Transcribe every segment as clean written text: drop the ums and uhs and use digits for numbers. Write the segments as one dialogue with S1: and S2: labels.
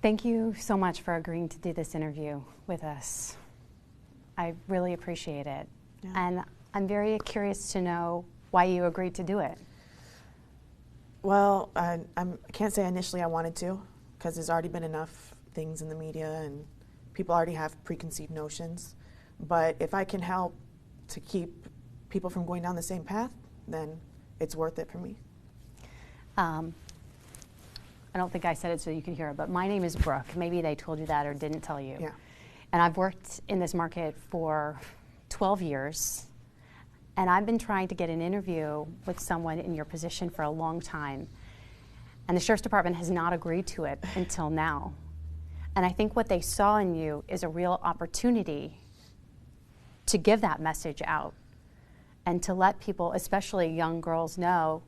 S1: Thank you so much for agreeing to do this interview with us. I really appreciate it.
S2: Yeah.
S1: And I'm very curious to know why you agreed to do it.
S2: Well, I can't say initially I wanted to, because there's already been enough things in the media and people already have preconceived notions. But if I can help to keep people from going down the same path, then it's worth it for me.
S1: I don't think I said it so you can hear it, but my name is Brooke. Maybe they told you that or didn't tell you.
S2: Yeah.
S1: And I've worked in this market for 12 years, and I've been trying to get an interview with someone in your position for a long time. And the Sheriff's Department has not agreed to it until now. And I think what they saw in you is a real opportunity to give that message out and to let people, especially young girls, know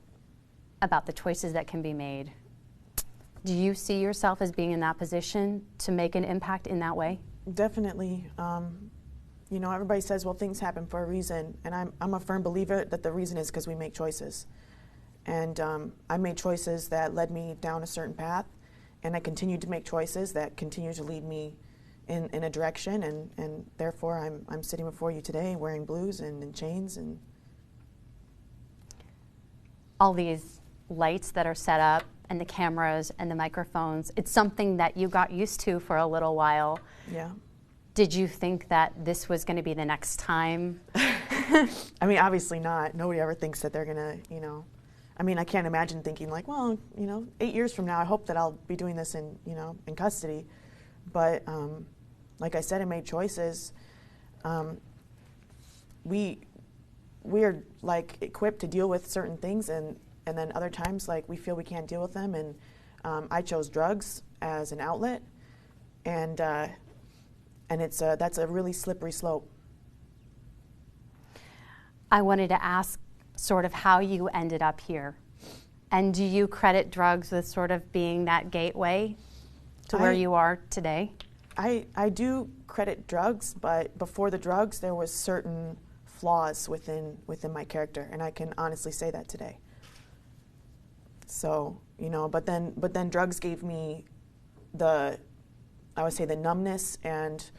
S1: about the choices that can be made. Do you see yourself as being in that position to make an impact in that way?
S2: Definitely. You know, everybody says, well, things happen for a reason, and I'm a firm believer that the reason is because we make choices. And I made choices that led me down a certain path, and I continued to make choices that continue to lead me in a direction, and therefore I'm sitting before you today wearing blues and chains. And
S1: all these lights that are set up and the cameras and the microphones, it's something that you got used to for a little while.
S2: Yeah.
S1: Did you think that this was going to be the next time?
S2: I mean, obviously not. Nobody ever thinks that they're going to, you know, I mean, I can't imagine thinking like, well, you know, 8 years from now, I hope that I'll be doing this in, you know, in custody. But like I said, I made choices. We are like equipped to deal with certain things, and then other times, like, we feel we can't deal with them. And I chose drugs as an outlet, and that's a really slippery slope.
S1: I wanted to ask sort of how you ended up here. And do you credit drugs with sort of being that gateway to where you are today?
S2: I do credit drugs, but before the drugs, there was certain flaws within my character, and I can honestly say that today. So, you know, but then drugs gave me I would say the numbness and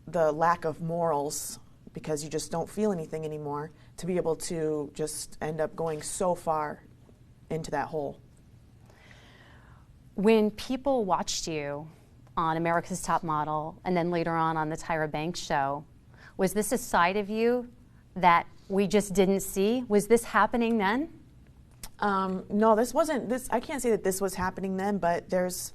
S2: the lack of morals, because you just don't feel anything anymore, to be able to just end up going so far into that hole.
S1: When people watched you on America's Top Model and then later on the Tyra Banks show, was this a side of you that we just didn't see? Was this happening then?
S2: No, this wasn't. I can't say that this was happening then, but there's,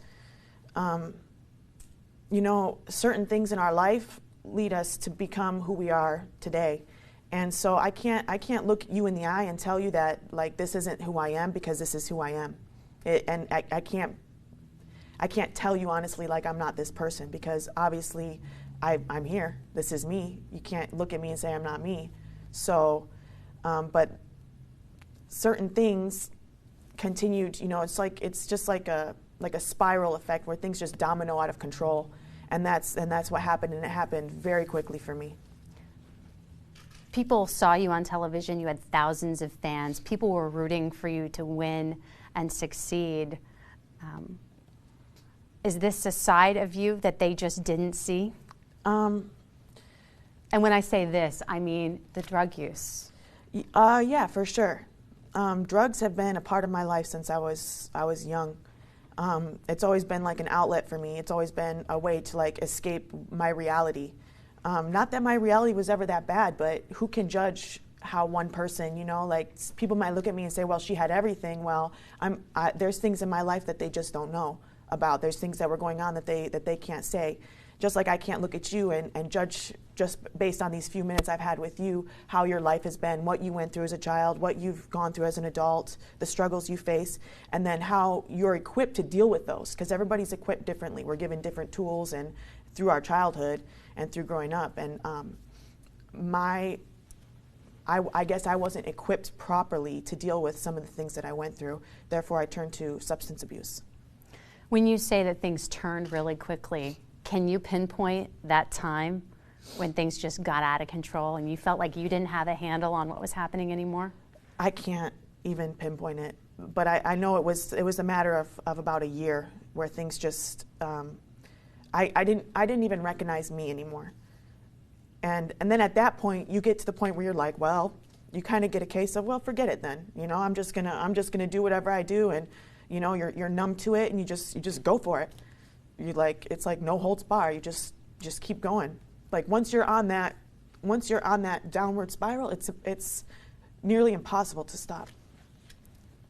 S2: you know, certain things in our life lead us to become who we are today. And so I can't look you in the eye and tell you that, like, this isn't who I am, because this is who I am. And I can't tell you honestly, like, I'm not this person, because obviously I'm here. This is me. You can't look at me and say I'm not me. So, but certain things continued, you know, it's just like a spiral effect where things just domino out of control. And that's what happened, and it happened very quickly for me.
S1: People saw you on television. You had thousands of fans. People were rooting for you to win and succeed. Is this a side of you that they just didn't see? And when I say this, I mean the drug use.
S2: Yeah, for sure. Drugs have been a part of my life since I was young. It's always been like an outlet for me. It's always been a way to, like, escape my reality. Not that my reality was ever that bad, but who can judge how one person, you know, like, people might look at me and say, well, she had everything. Well, there's things in my life that they just don't know about. There's things that were going on that they can't say. Just like I can't look at you and judge just based on these few minutes I've had with you how your life has been, what you went through as a child, what you've gone through as an adult, the struggles you face, and then how you're equipped to deal with those, because everybody's equipped differently. We're given different tools and through our childhood and through growing up. And I guess I wasn't equipped properly to deal with some of the things that I went through. Therefore, I turned to substance abuse.
S1: When you say that things turned really quickly, can you pinpoint that time when things just got out of control and you felt like you didn't have a handle on what was happening anymore?
S2: I can't even pinpoint it, but I know it was a matter of about a year. where things just, I didn't even recognize me anymore. And then at that point, you get to the point where you're like, well, you kind of get a case of, well, forget it then. You know, I'm just gonna do whatever I do, and you know, you're numb to it, and you just go for it. It's like no holds bar. You just keep going. Like once you're on that downward spiral, it's nearly impossible to stop.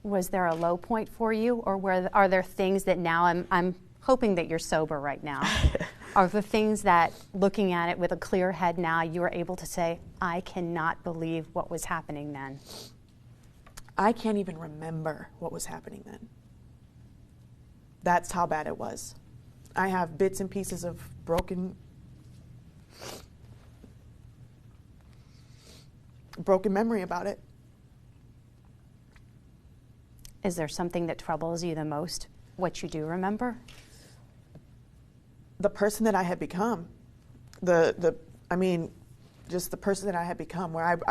S1: Was there a low point for you, or are there things that now I'm hoping that you're sober right now? Are the things that, looking at it with a clear head now, you are able to say, I cannot believe what was happening then?
S2: I can't even remember what was happening then. That's how bad it was. I have bits and pieces of broken memory about it.
S1: Is there something that troubles you the most, what you do remember?
S2: The person that I had become, just the person that I had become, where it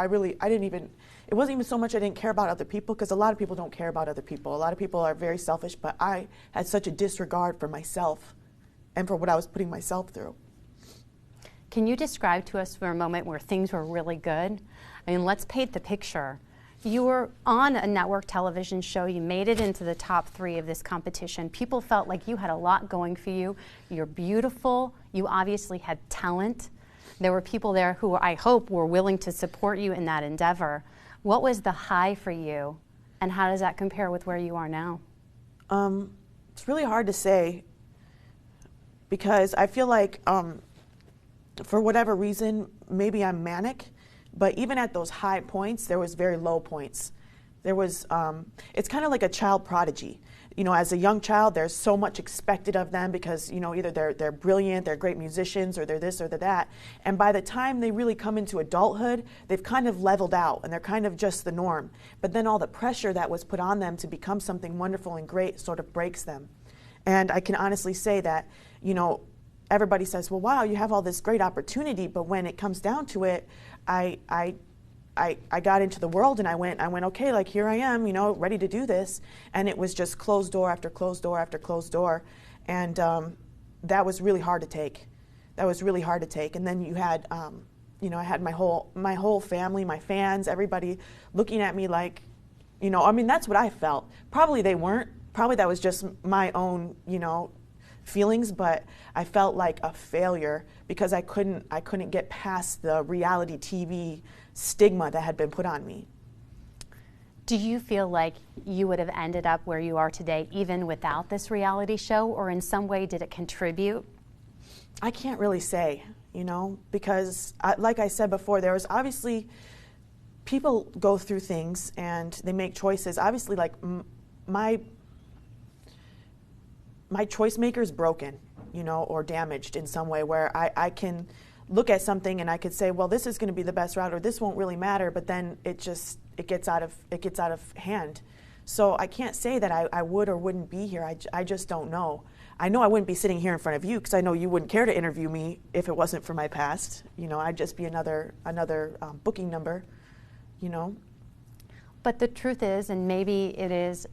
S2: wasn't even so much I didn't care about other people, because a lot of people don't care about other people. A lot of people are very selfish, but I had such a disregard for myself and for what I was putting myself through.
S1: Can you describe to us for a moment where things were really good? I mean, let's paint the picture. You were on a network television show. You made it into the top 3 of this competition. People felt like you had a lot going for you. You're beautiful. You obviously had talent. There were people there who I hope were willing to support you in that endeavor. What was the high for you, and how does that compare with where you are now?
S2: It's really hard to say, because I feel like for whatever reason, maybe I'm manic. But even at those high points, there was very low points. There was, it's kind of like a child prodigy. You know, as a young child, there's so much expected of them because, you know, either they're brilliant, they're great musicians, or they're this or they're that. And by the time they really come into adulthood, they've kind of leveled out and they're kind of just the norm. But then all the pressure that was put on them to become something wonderful and great sort of breaks them. And I can honestly say that, you know, everybody says, well, wow, you have all this great opportunity, but when it comes down to it, I got into the world and I went, okay, like here I am, you know, ready to do this. And it was just closed door after closed door after closed door. And that was really hard to take. And then you had, you know, I had my whole family, my fans, everybody looking at me like, you know, I mean, that's what I felt. Probably they weren't. Probably that was just my own, you know, feelings, but I felt like a failure because I couldn't get past the reality TV stigma that had been put on me.
S1: Do you feel like you would have ended up where you are today even without this reality show, or in some way did it contribute?
S2: I can't really say, you know, because like I said before, there was obviously people go through things and they make choices. Obviously, like my choice maker is broken, you know, or damaged in some way, where I can look at something and I could say, well, this is going to be the best route, or this won't really matter, but then it gets out of hand. So I can't say that I would or wouldn't be here. I just don't know. I know I wouldn't be sitting here in front of you because I know you wouldn't care to interview me if it wasn't for my past. You know, I'd just be another booking number, you know.
S1: But the truth is, and maybe it is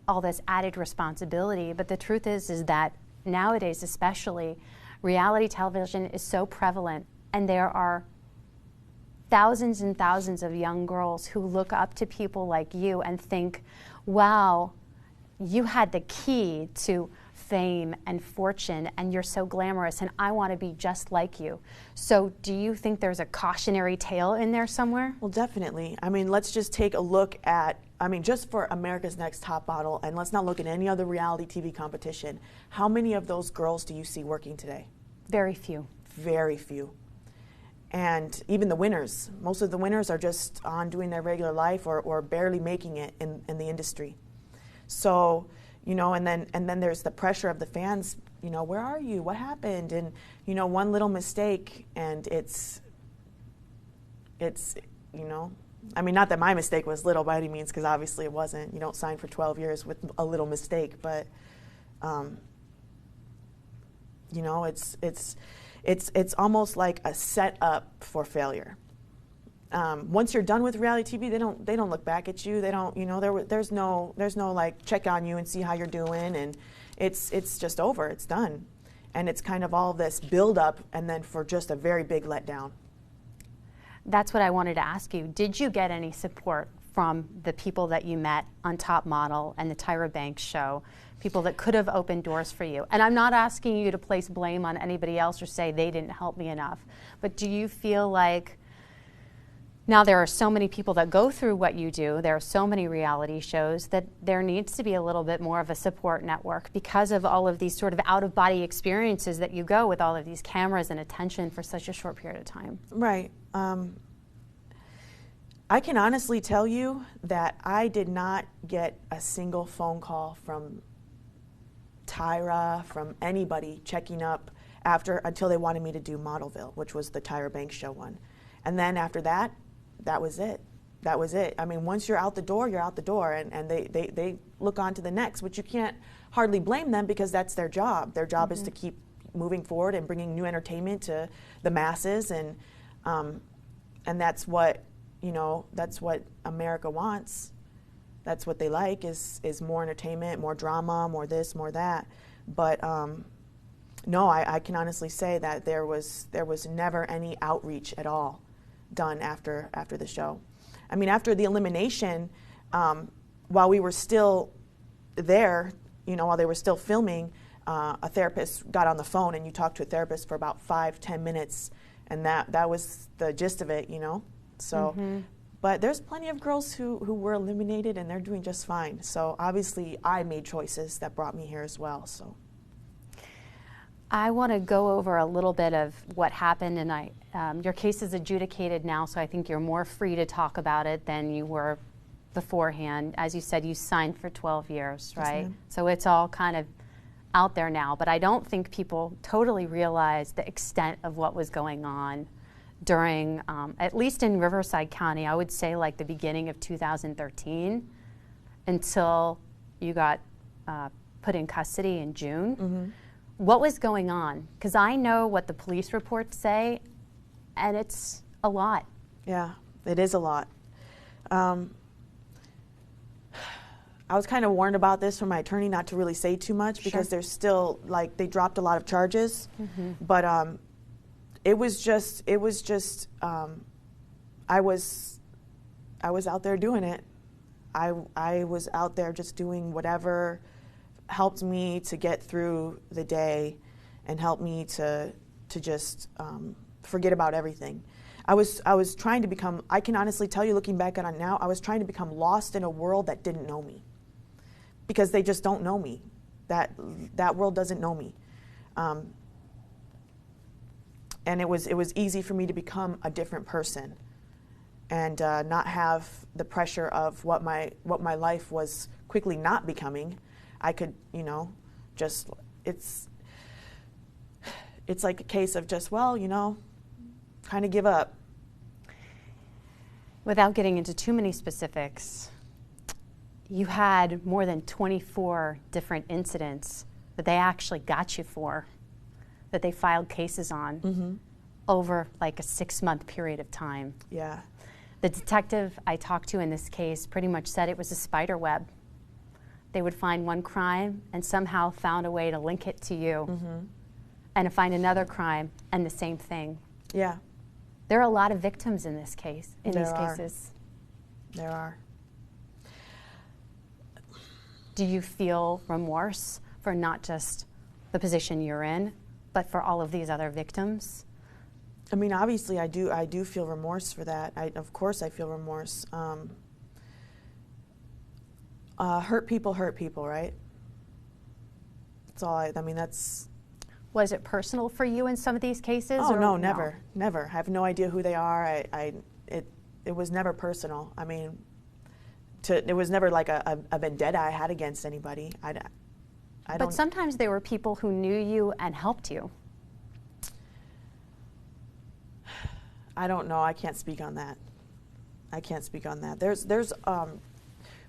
S1: all this added responsibility, but the truth is that nowadays especially, reality television is so prevalent, and there are thousands and thousands of young girls who look up to people like you and think, wow, you had the key to fame and fortune, and you're so glamorous, and I want to be just like you. So do you think there's a cautionary tale in there somewhere?
S2: Well, definitely. I mean, let's just take a look at, just for America's Next Top Model, and let's not look at any other reality TV competition. How many of those girls do you see working today?
S1: Very few.
S2: Very few. And even the winners, most of the winners are just on doing their regular life or barely making it in the industry. So, you know, and then there's the pressure of the fans, you know, where are you? What happened? And, you know, one little mistake and it's, you know, not that my mistake was little by any means, because obviously it wasn't. You don't sign for 12 years with a little mistake, but, you know, it's almost like a setup for failure. Once you're done with reality TV, they don't look back at you. They don't, you know, there's no like check on you and see how you're doing, and it's just over, it's done. And it's kind of all this build up and then for just a very big letdown.
S1: That's what I wanted to ask you. Did you get any support from the people that you met on Top Model and the Tyra Banks show, people that could have opened doors for you? And I'm not asking you to place blame on anybody else or say they didn't help me enough, but do you feel like now there are so many people that go through what you do, there are so many reality shows, that there needs to be a little bit more of a support network because of all of these sort of out-of-body experiences that you go with all of these cameras and attention for such a short period of time?
S2: Right. I can honestly tell you that I did not get a single phone call from Tyra, from anybody checking up until they wanted me to do Modelville, which was the Tyra Banks show one. And then after that, that was it. That was it. I mean, once you're out the door, you're out the door, and they look on to the next, which you can't hardly blame them because that's their job. Their job is to keep moving forward and bringing new entertainment to the masses, and that's what, you know, that's what America wants. That's what they like is more entertainment, more drama, more this, more that. But no, I can honestly say that there was never any outreach at all done after the show. I mean, after the elimination, while we were still there, you know, while they were still filming, a therapist got on the phone and you talked to a therapist for about 5-10 minutes, and that was the gist of it, you know. So, but there's plenty of girls who were eliminated and they're doing just fine. So obviously I made choices that brought me here as well. So
S1: I want to go over a little bit of what happened, and your case is adjudicated now, so I think you're more free to talk about it than you were beforehand. As you said, you signed for 12 years, right?
S2: Yes,
S1: so it's all kind of out there now, but I don't think people totally realize the extent of what was going on during, at least in Riverside County, I would say like the beginning of 2013 until you got put in custody in June. What was going on? Because I know what the police reports say, and it's a lot.
S2: Yeah, it is a lot. I was kind of warned about this from my attorney not to really say too much because there's still, like, they dropped a lot of charges, but it was just I was out there doing it. I was out there just doing whatever helped me to get through the day and helped me to just forget about everything. I was trying to become, I can honestly tell you, looking back on it now, I was trying to become lost in a world that didn't know me, because they just don't know me. That world doesn't know me. And it was easy for me to become a different person and not have the pressure of what my life was quickly not becoming. I could, you know, just, it's like a case of just, well, you know, kind of give up.
S1: Without getting into too many specifics, you had more than 24 different incidents that they actually got you for, that they filed cases on over like a 6-month period of time.
S2: Yeah.
S1: The detective I talked to in this case pretty much said it was a spider web. They would find one crime and somehow found a way to link it to you, and to find another crime and the same thing.
S2: Yeah.
S1: There are a lot of victims in this case, in these cases.
S2: There are.
S1: Do you feel remorse for not just the position you're in, but for all of these other victims?
S2: I mean, obviously, I do feel remorse for that. Of course, I feel remorse. Hurt people, right? That's all. I mean, that's.
S1: Was it personal for you in some of these cases?
S2: Oh no, never. I have no idea who they are. It was never personal. I mean, it was never like a vendetta I had against anybody.
S1: But sometimes there were people who knew you and helped you.
S2: I don't know. I can't speak on that. There's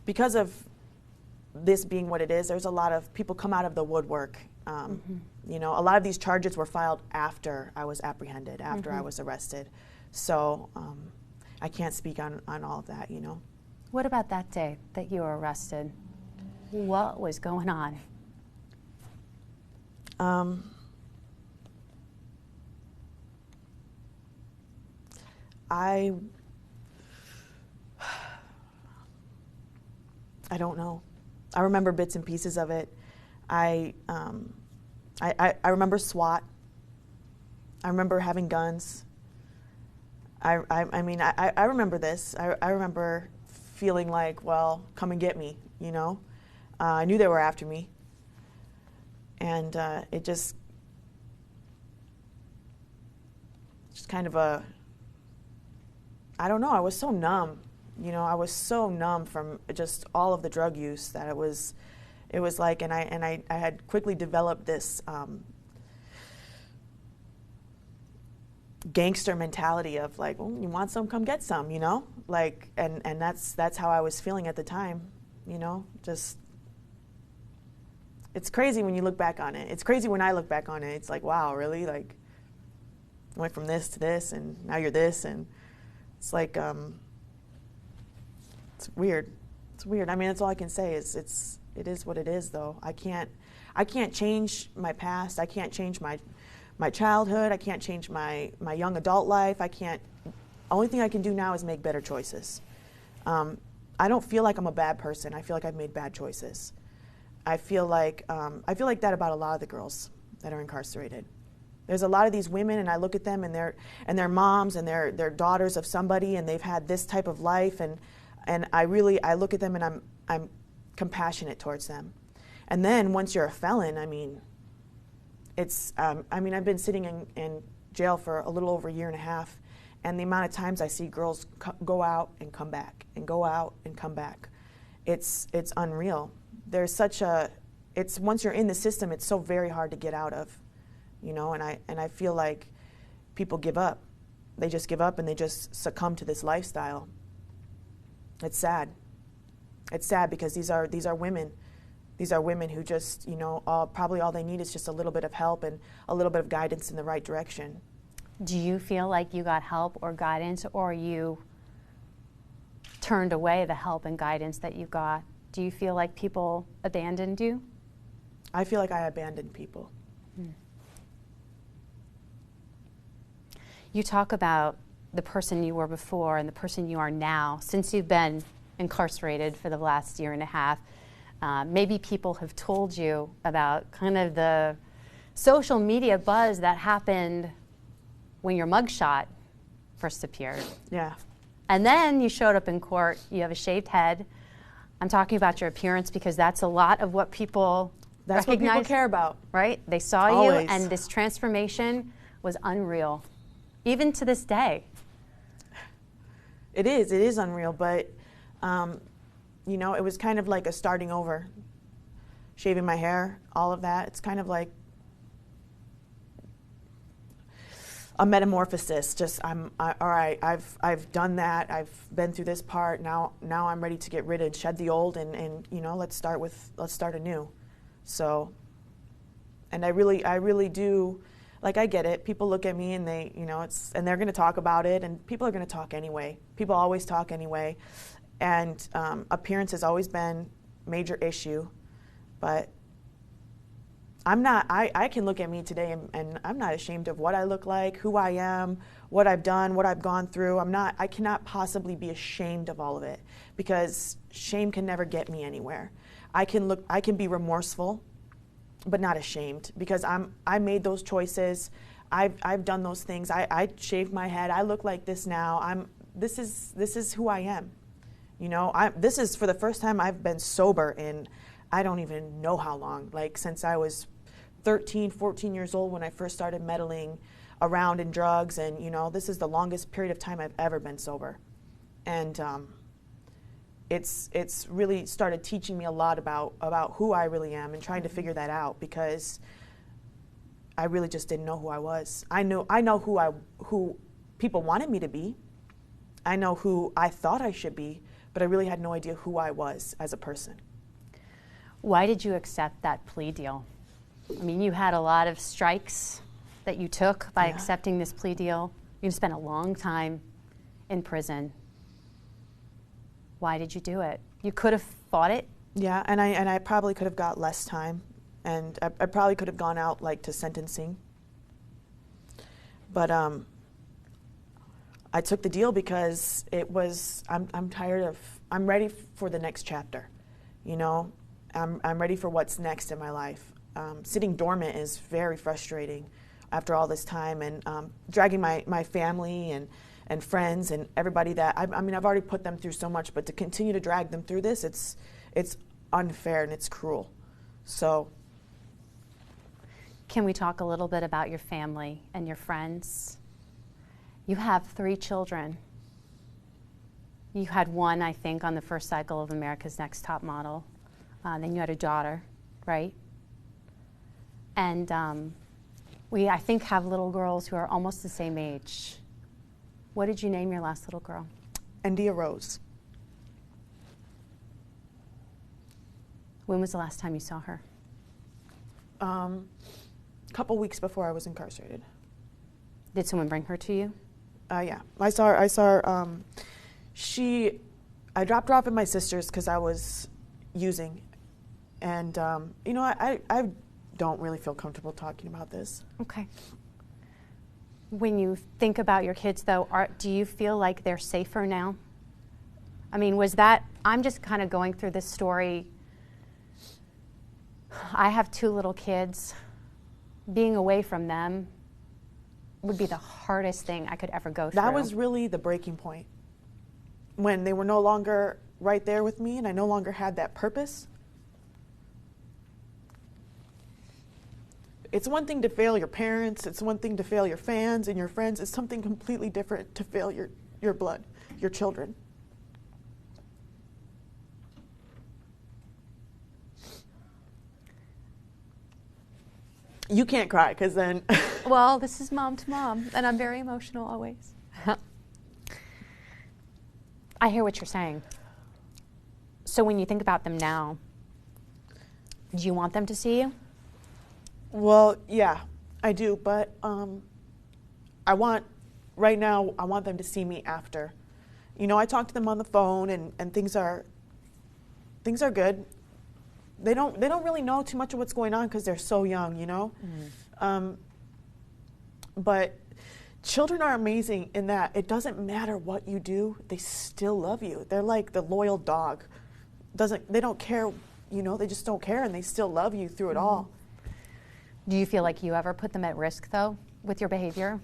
S2: because of this being what it is, there's a lot of people come out of the woodwork. You know, a lot of these charges were filed after I was apprehended, after I was arrested. So I can't speak on all of that, you know.
S1: What about that day that you were arrested? What was going on?
S2: I don't know. I remember bits and pieces of it. I remember SWAT. I remember having guns. I mean, I remember this. I remember feeling like, well, come and get me, you know? I knew they were after me. And it just kind of I don't know, I was so numb. You know, I was so numb from just all of the drug use that it was like, and I had quickly developed this gangster mentality of like, well, you want some, come get some, you know? Like, and that's how I was feeling at the time, you know? Just, it's crazy when you look back on it. It's crazy when I look back on it. It's like, wow, really? Like, went from this to this, and now you're this, and it's like, it's weird. It's weird. I mean, that's all I can say is it is what it is, though. I can't change my past. I can't change my childhood. I can't change my young adult life. Only thing I can do now is make better choices. I don't feel like I'm a bad person. I feel like I've made bad choices. I feel like that about a lot of the girls that are incarcerated. There's a lot of these women, and I look at them, and they're moms, and they're daughters of somebody, and they've had this type of life, and I look at them, and I'm compassionate towards them. And then once you're a felon, I mean, I've been sitting in jail for a little over a year and a half, and the amount of times I see girls go out and come back, and go out and come back, it's unreal. There's once you're in the system, it's so very hard to get out of. You know, and I feel like people give up. They just give up and they just succumb to this lifestyle. It's sad. It's sad because these are women. These are women who just, you know, probably all they need is just a little bit of help and a little bit of guidance in the right direction.
S1: Do you feel like you got help or guidance, or you turned away the help and guidance that you got? Do you feel like people abandoned you?
S2: I feel like I abandoned people.
S1: You talk about the person you were before and the person you are now. Since you've been incarcerated for the last year and a half, maybe people have told you about kind of the social media buzz that happened when your mugshot first appeared.
S2: Yeah.
S1: And then you showed up in court, you have a shaved head. I'm talking about your appearance because that's a lot of what people
S2: That's
S1: recognize,
S2: what people care about.
S1: Right? They saw
S2: Always.
S1: you, and this transformation was unreal, even to this day.
S2: It is unreal, but you know, it was kind of like a starting over. Shaving my hair, all of that, it's kind of like a metamorphosis. Just all right, I've done that. I've been through this part. Now I'm ready to get rid of, shed the old, and you know, let's start anew. So, and I really do, like, I get it. People look at me and they, you know, and they're going to talk about it, and people are going to talk anyway. People always talk anyway, and appearance has always been a major issue, but I'm not, I can look at me today and I'm not ashamed of what I look like, who I am, what I've done, what I've gone through. I cannot possibly be ashamed of all of it, because shame can never get me anywhere. I can be remorseful, but not ashamed, because I made those choices. I've done those things. I shaved my head. I look like this now. This is who I am. You know, this is for the first time I've been sober in, I don't even know how long, like since I was 13, 14 years old when I first started meddling around in drugs, and you know, this is the longest period of time I've ever been sober. And it's really started teaching me a lot about who I really am, and trying to figure that out, because I really just didn't know who I was. I know who people wanted me to be. I know who I thought I should be, but I really had no idea who I was as a person.
S1: Why did you accept that plea deal? I mean, you had a lot of strikes that you took by accepting this plea deal. You spent a long time in prison. Why did you do it? You could have fought it.
S2: Yeah, and I probably could have got less time, And I probably could have gone out like to sentencing. But I took the deal because it was, I'm tired of, I'm ready for the next chapter, you know? I'm ready for what's next in my life. Sitting dormant is very frustrating after all this time, and dragging my family and friends and everybody that, I mean, I've already put them through so much, but to continue to drag them through this, it's unfair and it's cruel. So.
S1: Can we talk a little bit about your family and your friends? You have 3 children. You had one, I think, on the first cycle of America's Next Top Model. Then you had a daughter, right? And we, I think, have little girls who are almost the same age. What did you name your last little girl?
S2: India Rose.
S1: When was the last time you saw her?
S2: A couple weeks before I was incarcerated.
S1: Did someone bring her to you?
S2: Yeah, I saw her. I dropped her off at my sister's because I was using. And, you know, I don't really feel comfortable talking about this.
S1: Okay. When you think about your kids, though, do you feel like they're safer now? I mean, was that, I'm just kind of going through this story. I have 2 little kids. Being away from them would be the hardest thing I could ever go through.
S2: That was really the breaking point. When they were no longer right there with me and I no longer had that purpose. It's one thing to fail your parents, it's one thing to fail your fans and your friends, it's something completely different to fail your blood, your children. You can't cry, because then...
S1: Well, this is mom to mom, and I'm very emotional always. I hear what you're saying. So when you think about them now, do you want them to see you?
S2: Well, yeah, I do, but right now, I want them to see me after. You know, I talk to them on the phone, and things are good. They don't really know too much of what's going on because they're so young, you know? Mm-hmm. But children are amazing in that it doesn't matter what you do, they still love you. They're like the loyal dog. They don't care, you know, they just don't care, and they still love you through it mm-hmm. all.
S1: Do you feel like you ever put them at risk, though, with your behavior?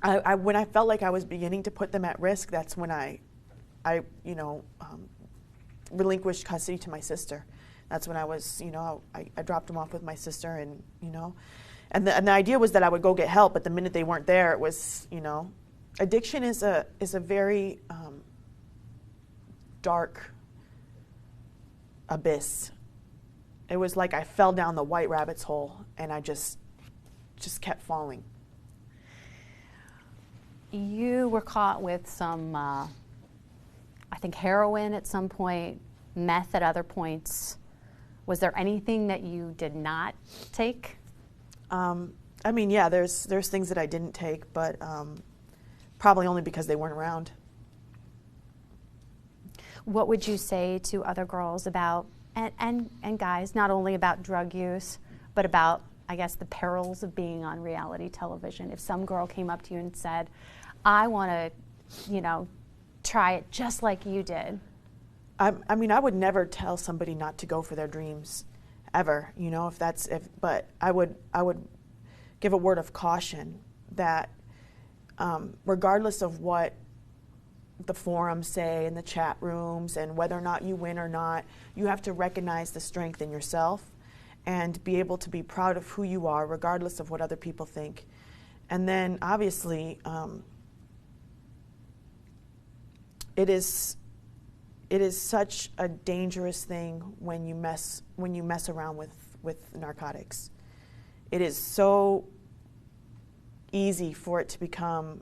S2: When I felt like I was beginning to put them at risk, that's when I relinquished custody to my sister. That's when I was, you know, I dropped them off with my sister, and, you know, and the idea was that I would go get help, but the minute they weren't there, it was, you know, addiction is a very dark abyss. It was like I fell down the white rabbit's hole, and I just kept falling.
S1: You were caught with some, I think, heroin at some point, meth at other points. Was there anything that you did not take?
S2: I mean, yeah, there's things that I didn't take, but probably only because they weren't around.
S1: What would you say to other girls about, and guys, not only about drug use, but about, I guess, the perils of being on reality television? If some girl came up to you and said, I want to, you know, try it just like you did.
S2: I mean, I would never tell somebody not to go for their dreams, ever. You know, but I would give a word of caution that regardless of what the forums say in the chat rooms and whether or not you win or not, you have to recognize the strength in yourself and be able to be proud of who you are, regardless of what other people think. And then, obviously, it is such a dangerous thing when you mess around with narcotics. It is so easy for it to become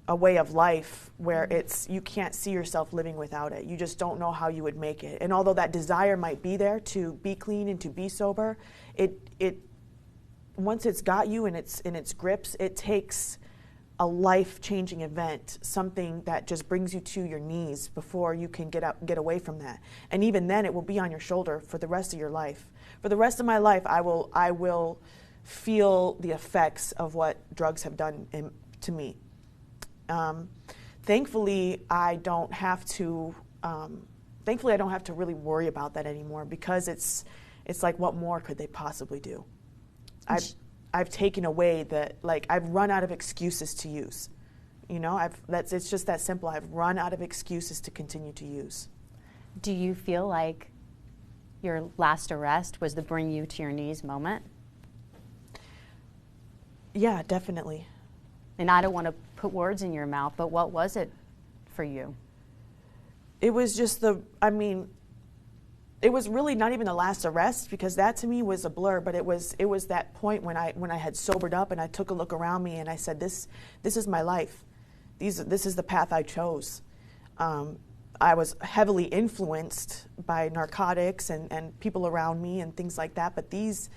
S2: a way of life where you can't see yourself living without it. You just don't know how you would make it. And although that desire might be there to be clean and to be sober, it once it's got you in its grips, it takes a life-changing event, something that just brings you to your knees before you can get away from that. And even then, it will be on your shoulder for the rest of your life. For the rest of my life, I will feel the effects of what drugs have done to me. Thankfully, I don't have to. Thankfully, I don't have to really worry about that anymore, because it's like, what more could they possibly do? I've taken away that, like, I've run out of excuses to use. You know, it's just that simple. I've run out of excuses to continue to use.
S1: Do you feel like your last arrest was the bring you to your knees moment?
S2: Yeah, definitely.
S1: And I don't want to put words in your mouth, but what was it for you?
S2: It was just it was really not even the last arrest, because that to me was a blur, but it was that point when I had sobered up and I took a look around me and I said, this is my life. This is the path I chose. I was heavily influenced by narcotics and people around me and things like that, but this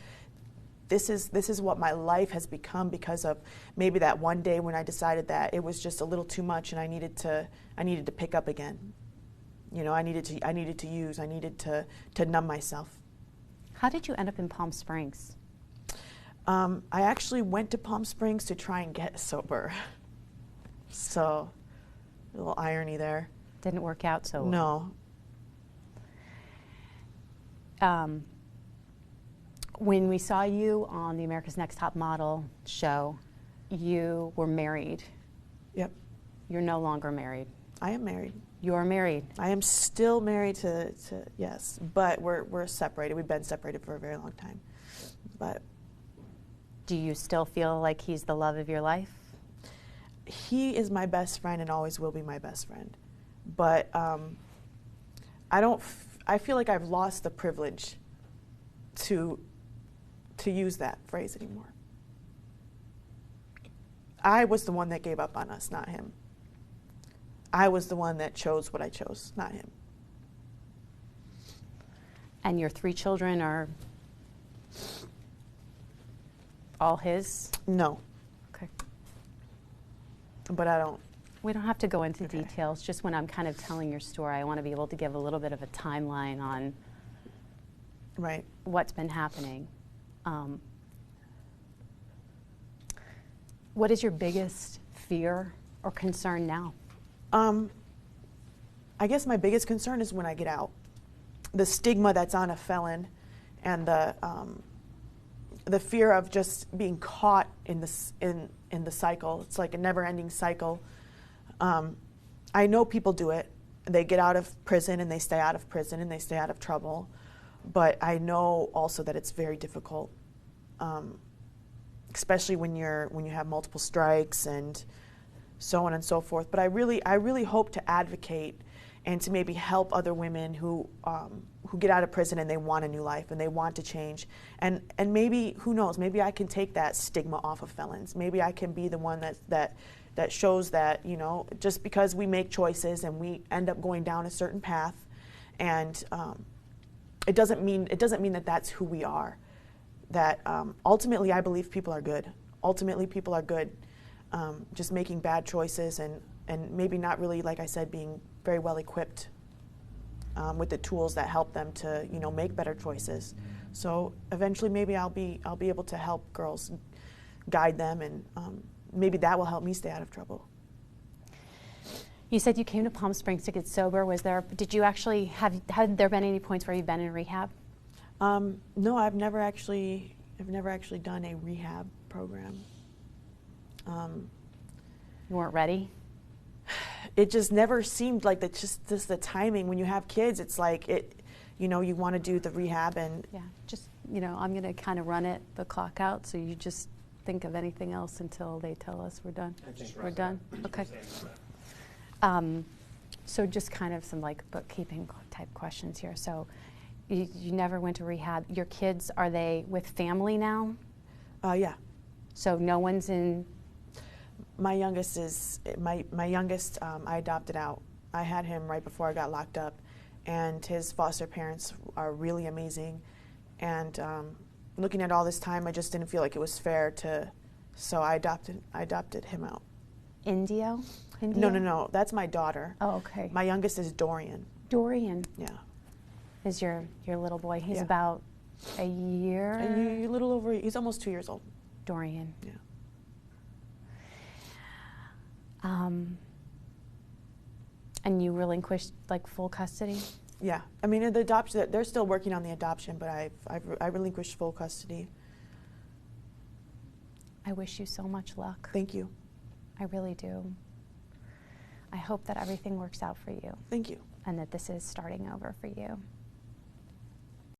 S2: is what my life has become, because of maybe that one day when I decided that it was just a little too much and I needed to pick up again. You know, I needed to use, I needed to numb myself.
S1: How did you end up in Palm Springs?
S2: I actually went to Palm Springs to try and get sober. So, a little irony there.
S1: Didn't work out so well.
S2: No.
S1: When we saw you on the America's Next Top Model show, you were married.
S2: Yep.
S1: You're no longer married.
S2: I am married.
S1: You're married.
S2: I am still married to yes, but we're separated. We've been separated for a very long time. But
S1: do you still feel like he's the love of your life?
S2: He is my best friend and always will be my best friend. But I feel like I've lost the privilege to use that phrase anymore. I was the one that gave up on us, not him. I was the one that chose what I chose, not him.
S1: And your 3 children are all his?
S2: No.
S1: Okay.
S2: But I don't.
S1: We don't have to go into details. Just when I'm kind of telling your story, I want to be able to give a little bit of a timeline on
S2: right.
S1: what's been happening. What is your biggest fear or concern now?
S2: I guess my biggest concern is when I get out. The stigma that's on a felon, and the fear of just being caught in the cycle. It's like a never-ending cycle. I know people do it. They get out of prison and they stay out of prison and they stay out of trouble. But I know also that it's very difficult, especially when you have multiple strikes and so on and so forth. But I really hope to advocate and to maybe help other women who get out of prison and they want a new life and they want to change. And maybe, who knows, maybe I can take that stigma off of felons. Maybe I can be the one that shows that, you know, just because we make choices and we end up going down a certain path, and it doesn't mean that that's who we are. That ultimately I believe people are good. Ultimately people are good. Just making bad choices and maybe not really, like I said, being very well equipped with the tools that help them to, you know, make better choices. So eventually maybe I'll be able to help girls, guide them, and maybe that will help me stay out of trouble.
S1: You said you came to Palm Springs to get sober. Did you actually had there been any points where you've been in rehab?
S2: No, I've never actually done a rehab program.
S1: You weren't ready?
S2: It just never seemed like that. Just the timing. When you have kids, it's like you know, you want to do the rehab and
S1: yeah. Just, you know, I'm going to kind of run the clock out. So you just think of anything else until they tell us we're done. We're done. Okay. So just kind of some like bookkeeping type questions here. So you never went to rehab. Your kids, are they with family now?
S2: Yeah.
S1: So no one's in.
S2: My youngest I adopted out. I had him right before I got locked up, and his foster parents are really amazing. And looking at all this time, I just didn't feel like it was fair so I adopted him out.
S1: Indio?
S2: No, no, no. That's my daughter.
S1: Oh, okay.
S2: My youngest is Dorian.
S1: Dorian
S2: Yeah.
S1: is your little boy. He's
S2: Yeah.
S1: about a year.
S2: A little over. He's almost 2 years old.
S1: Dorian.
S2: Yeah.
S1: And you relinquished like full custody?
S2: Yeah. I mean, the adoption. They're still working on the adoption, but I relinquished full custody.
S1: I wish you so much luck.
S2: Thank you.
S1: I really do. I hope that everything works out for you
S2: Thank you.
S1: and that this is starting over for you.